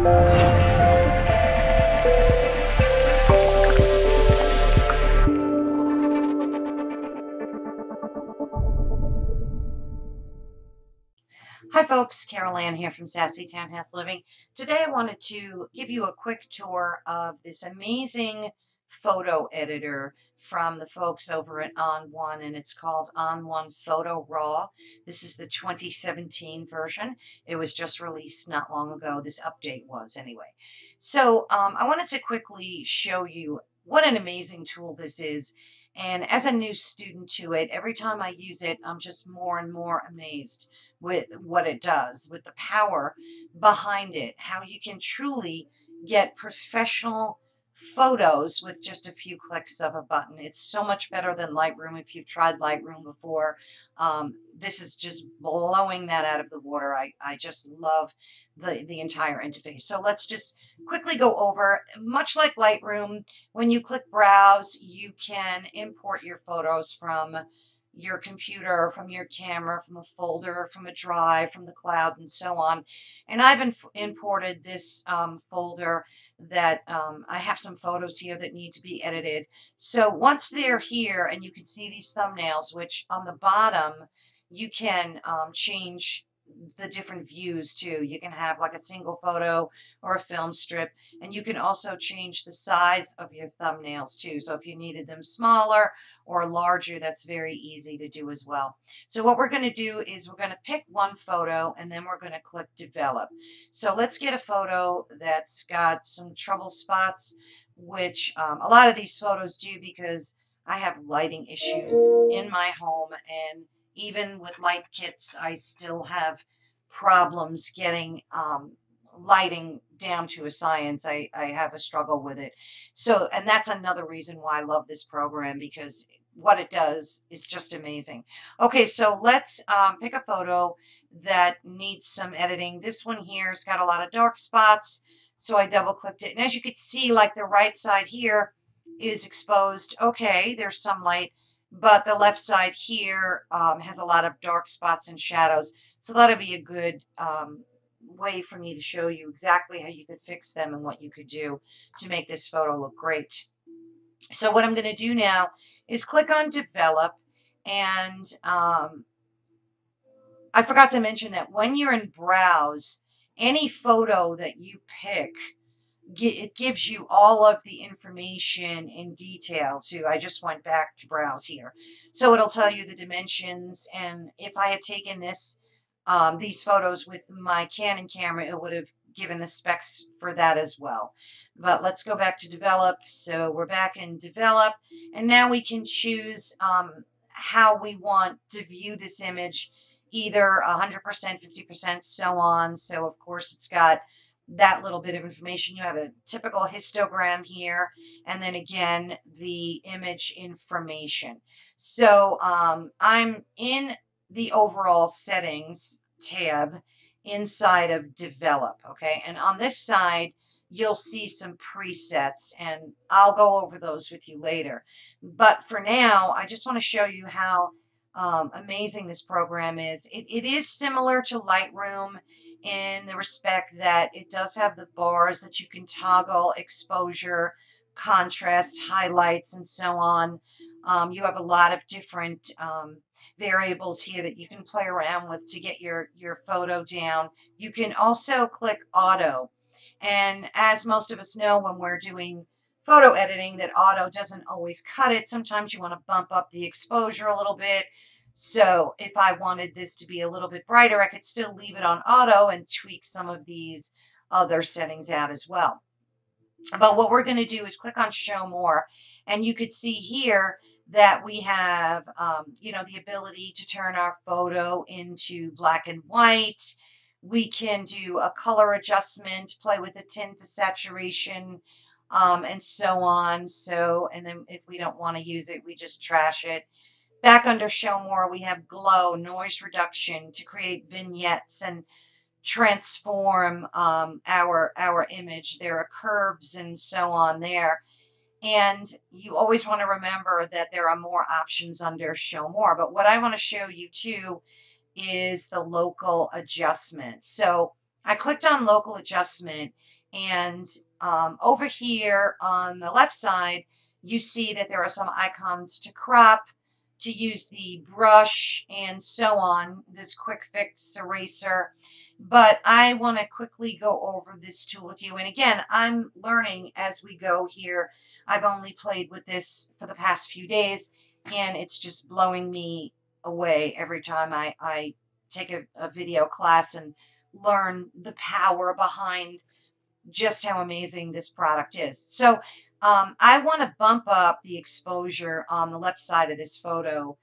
Hi folks, Carolann here from Sassy Townhouse Living. Today I wanted to give you a quick tour of this amazing photo editor from the folks over at ON1, and it's called ON1 Photo Raw. This is the 2017 version. It was just released not long ago. This update was anyway. So I wanted to quickly show you what an amazing tool this is. And as a new student to it, every time I use it, I'm just more and more amazed with what it does, with the power behind it, how you can truly get professional photos with just a few clicks of a button. It's so much better than Lightroom. If you've tried Lightroom before, this is just blowing that out of the water. I just love the entire interface. So let's just quickly go over, much like Lightroom, when you click browse, you can import your photos from your computer, from your camera, from a folder, from a drive, from the cloud, and so on. And I've imported this folder that I have some photos here that need to be edited. So once they're here, and you can see these thumbnails, which on the bottom, you can change the different views too. You can have like a single photo or a film strip, and you can also change the size of your thumbnails too. So if you needed them smaller or larger, that's very easy to do as well. So what we're going to do is we're going to pick one photo, and then we're going to click develop. So let's get a photo that's got some trouble spots, which a lot of these photos do, because I have lighting issues in my home, and even with light kits, I still have problems getting lighting down to a science. I have a struggle with it. So, and that's another reason why I love this program, because what it does is just amazing. Okay, so let's pick a photo that needs some editing. This one here has got a lot of dark spots, so I double clicked it. And as you can see, like the right side here is exposed. Okay, there's some light, but the left side here has a lot of dark spots and shadows. So that'll be a good way for me to show you exactly how you could fix them and what you could do to make this photo look great. So what I'm going to do now is click on develop, and I forgot to mention that when you're in browse, any photo that you pick, it gives you all of the information in detail too. I just went back to browse here. So it'll tell you the dimensions, and if I had taken these photos with my Canon camera, it would have given the specs for that as well. But let's go back to develop. So we're back in develop, and now we can choose how we want to view this image, either 100%, 50%, so on. So of course it's got that little bit of information. You have a typical histogram here, and then again the image information. So I'm in the overall settings tab inside of develop, okay, and on this side you'll see some presets, and I'll go over those with you later. But for now, I just want to show you how amazing this program is. It is similar to Lightroom in the respect that it does have the bars that you can toggle exposure, contrast, highlights, and so on. You have a lot of different variables here that you can play around with to get your photo down. You can also click auto. And as most of us know, when we're doing photo editing, that auto doesn't always cut it. Sometimes you want to bump up the exposure a little bit. So if I wanted this to be a little bit brighter, I could still leave it on auto and tweak some of these other settings out as well. But what we're going to do is click on show more, and you could see here that we have, the ability to turn our photo into black and white. We can do a color adjustment, play with the tint, the saturation, and so on. So, and then if we don't want to use it, we just trash it. Back under show more, we have glow, noise reduction to create vignettes and transform our image. There are curves and so on there. And you always want to remember that there are more options under show more. But what I want to show you too is the local adjustment. So I clicked on local adjustment, and over here on the left side, you see that there are some icons to crop, to use the brush, and so on, this quick fix eraser. But I want to quickly go over this tool with you. And again, I'm learning as we go here. I've only played with this for the past few days, and it's just blowing me away every time I take a video class and learn the power behind just how amazing this product is. So I want to bump up the exposure on the left side of this photo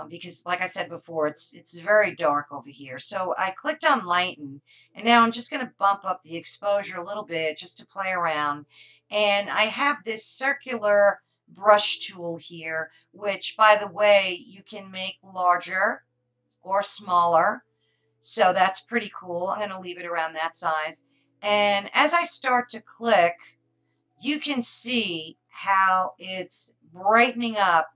because, like I said before, it's very dark over here. So I clicked on lighten, and now I'm just going to bump up the exposure a little bit just to play around. And I have this circular brush tool here, which, by the way, you can make larger or smaller. So that's pretty cool. I'm going to leave it around that size. And as I start to click, you can see how it's brightening up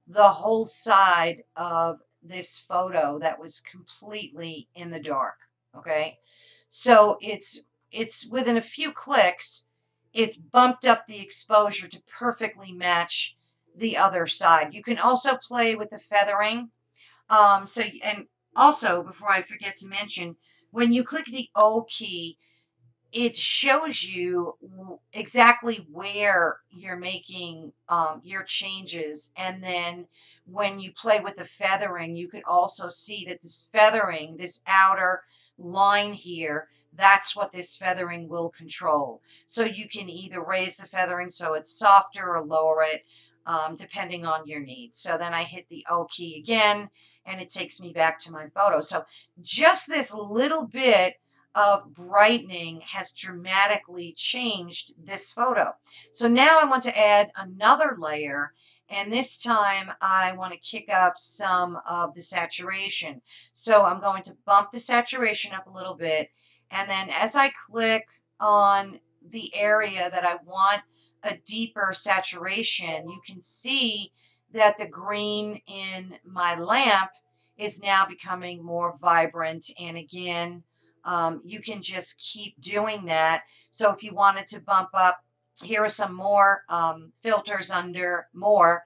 the whole side of this photo that was completely in the dark. Okay. So it's within a few clicks, it's bumped up the exposure to perfectly match the other side. You can also play with the feathering. And also, before I forget to mention, when you click the O key, it shows you exactly where you're making your changes. And then when you play with the feathering, you can also see that this feathering, this outer line here, that's what this feathering will control. So you can either raise the feathering so it's softer or lower it, depending on your needs. So then I hit the O key again, and it takes me back to my photo. So just this little bit of brightening has dramatically changed this photo. So now I want to add another layer, and this time I want to kick up some of the saturation. So I'm going to bump the saturation up a little bit, and then as I click on the area that I want a deeper saturation, you can see that the green in my lamp is now becoming more vibrant. And again, you can just keep doing that. So if you wanted to bump up, here are some more filters under more.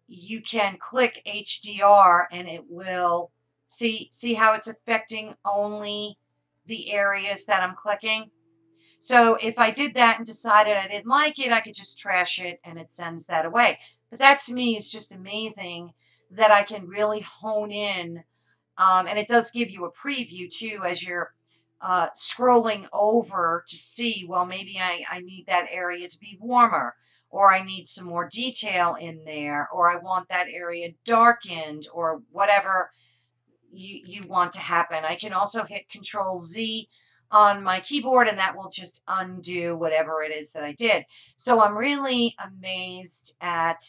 You can click HDR, and it will see how it's affecting only the areas that I'm clicking. So if I did that and decided I didn't like it, I could just trash it and it sends that away. But that to me is just amazing that I can really hone in. And it does give you a preview too as you're scrolling over to see, well, maybe I need that area to be warmer, or I need some more detail in there, or I want that area darkened, or whatever you want to happen. I can also hit Control Z on my keyboard, and that will just undo whatever it is that I did. So I'm really amazed at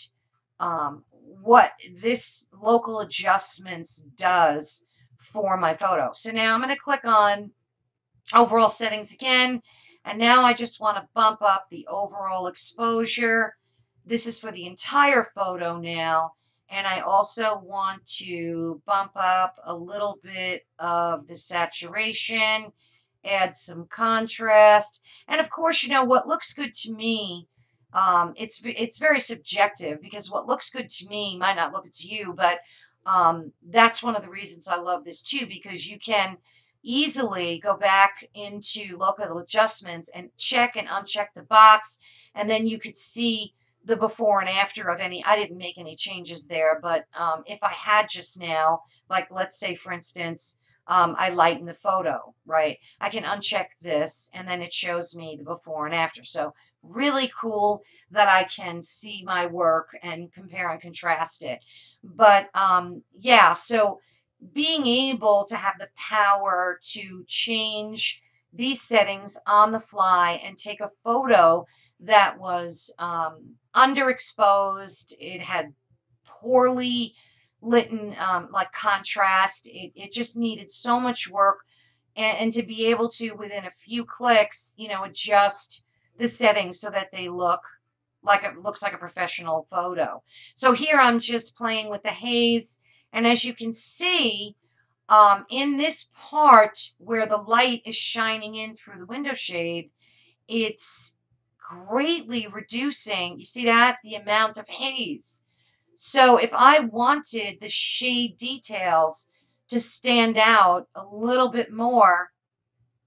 what this local adjustments does for my photo. So now I'm going to click on overall settings again, and now I just want to bump up the overall exposure. This is for the entire photo now. And I also want to bump up a little bit of the saturation, add some contrast. And of course, you know, what looks good to me, it's very subjective, because what looks good to me might not look good to you. But that's one of the reasons I love this too, because you can easily go back into local adjustments and check and uncheck the box, and then you could see the before and after of any. I didn't make any changes there, but if I had just now, like let's say for instance, I lighten the photo, right? I can uncheck this, and then it shows me the before and after. So really cool that I can see my work and compare and contrast it. But yeah, so being able to have the power to change these settings on the fly and take a photo that was underexposed, it had poorly lit like contrast, it just needed so much work, and to be able to, within a few clicks, you know, adjust the settings so that they look like it looks like a professional photo. So here I'm just playing with the haze, and as you can see, In this part where the light is shining in through the window shade, it's greatly reducing, you see that? The amount of haze. So if I wanted the shade details to stand out a little bit more,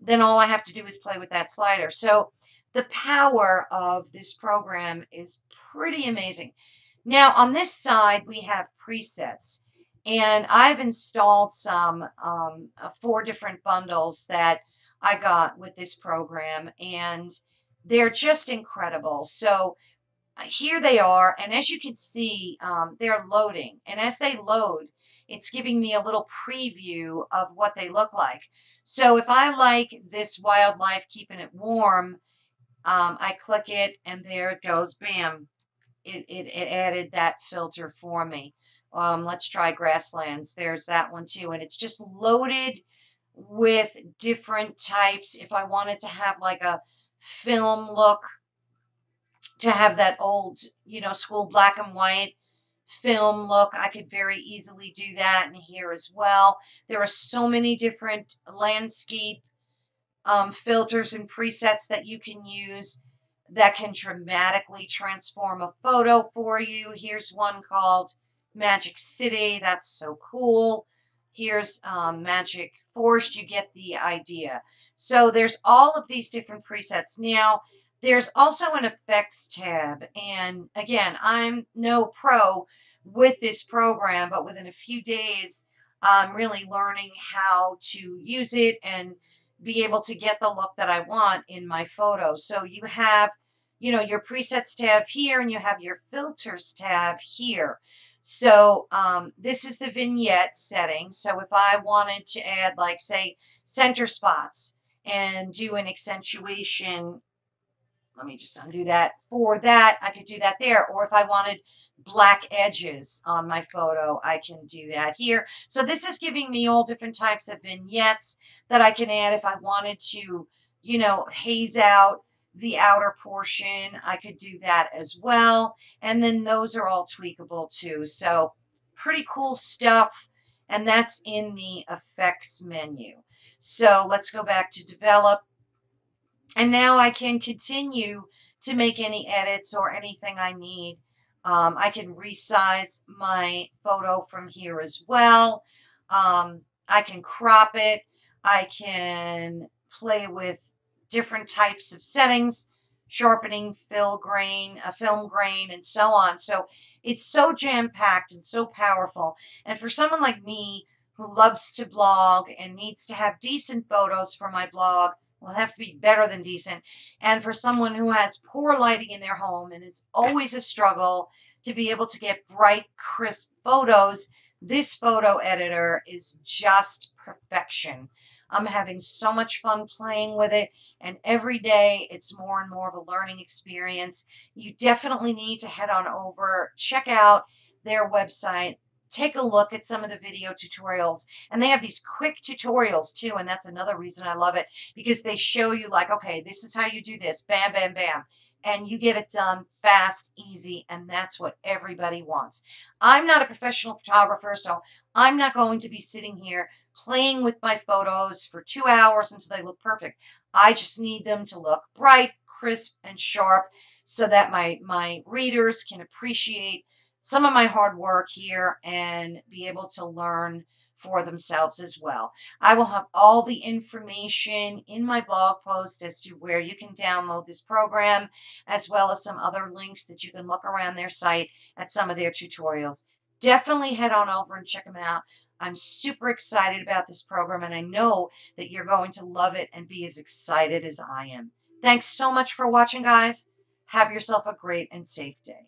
then all I have to do is play with that slider. So the power of this program is pretty amazing. Now on this side, we have presets, and I've installed some 4 different bundles that I got with this program, and they're just incredible. So here they are, and as you can see, they're loading. And as they load, it's giving me a little preview of what they look like. So if I like this wildlife, keeping it warm, I click it, and there it goes. Bam! It added that filter for me. Let's try grasslands. There's that one too, and it's just loaded with different types. If I wanted to have like a film look, to have that old, school black and white film look, I could very easily do that in here as well. There are so many different landscape filters and presets that you can use that can dramatically transform a photo for you. Here's one called Magic City. That's so cool. Here's Magic Forest. You get the idea. So there's all of these different presets. Now, there's also an effects tab. And again, I'm no pro with this program, but within a few days, I'm really learning how to use it and be able to get the look that I want in my photos. So you have, your presets tab here, and you have your filters tab here. So this is the vignette setting. So if I wanted to add, like, say, center spots and do an accentuation, let me just undo that. For that, I could do that there. Or if I wanted black edges on my photo, I can do that here. So this is giving me all different types of vignettes that I can add. If I wanted to, haze out the outer portion, I could do that as well. And then those are all tweakable too. So pretty cool stuff. And that's in the effects menu. So let's go back to develop. And now I can continue to make any edits or anything I need. I can resize my photo from here as well. I can crop it. I can play with different types of settings, sharpening, film grain, and so on. So it's so jam-packed and so powerful. And for someone like me who loves to blog and needs to have decent photos for my blog, will have to be better than decent. And for someone who has poor lighting in their home, and it's always a struggle to be able to get bright, crisp photos, this photo editor is just perfection. I'm having so much fun playing with it, and every day it's more and more of a learning experience. You definitely need to head on over, check out their website, take a look at some of the video tutorials, and they have these quick tutorials too, and that's another reason I love it, because they show you, like, okay, this is how you do this, bam, bam, bam, and you get it done fast, easy, and that's what everybody wants. I'm not a professional photographer, so I'm not going to be sitting here playing with my photos for 2 hours until they look perfect. I just need them to look bright, crisp, and sharp so that my readers can appreciate some of my hard work here and be able to learn for themselves as well. I will have all the information in my blog post as to where you can download this program, as well as some other links that you can look around their site at some of their tutorials. Definitely head on over and check them out. I'm super excited about this program, and I know that you're going to love it and be as excited as I am. Thanks so much for watching, guys. Have yourself a great and safe day.